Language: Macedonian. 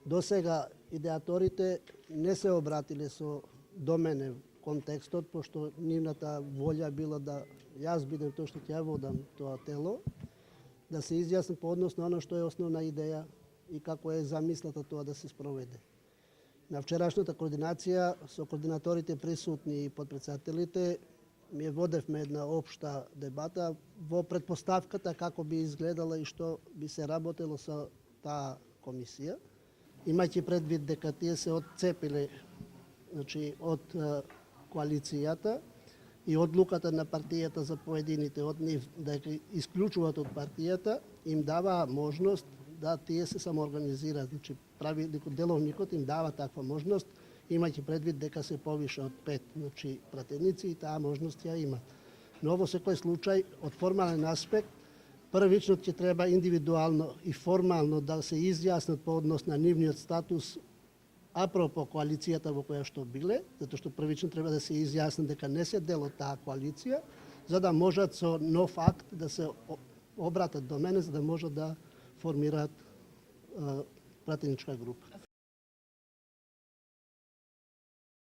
До сега идеаторите не се обратиле до мене контекстот, пошто нивната волја била да јас бидем тој што ќе ја водам тоа тело, да се изјасни по однос на оно што е основна идеја и како е замислата тоа да се спроведе. На вчерашната координација со координаторите присутни и подпредседателите ми водевме една општа дебата во претпоставката како би изгледала и што би се работело со таа комисија, имајќи предвид дека тие се отцепиле од коалицијата и одлуката на партијата за поедините од нив да ги исклучуваат од партијата, им дава можност да тие се самоорганизираат. Деловникот им дава таква можност, имајќи предвид дека се повише од 5 пратеници и таа можност ја има. Но во секој случај, од формален аспект, првично ќе треба индивидуално и формално да се изјаснат по однос на нивниот статус апропо коалицијата во која што биле, затоа што првично треба да се изјаснат дека не се дел од таа коалиција, за да можат со нов акт да се обратат до мене, за да можат да формираат пратеничка група.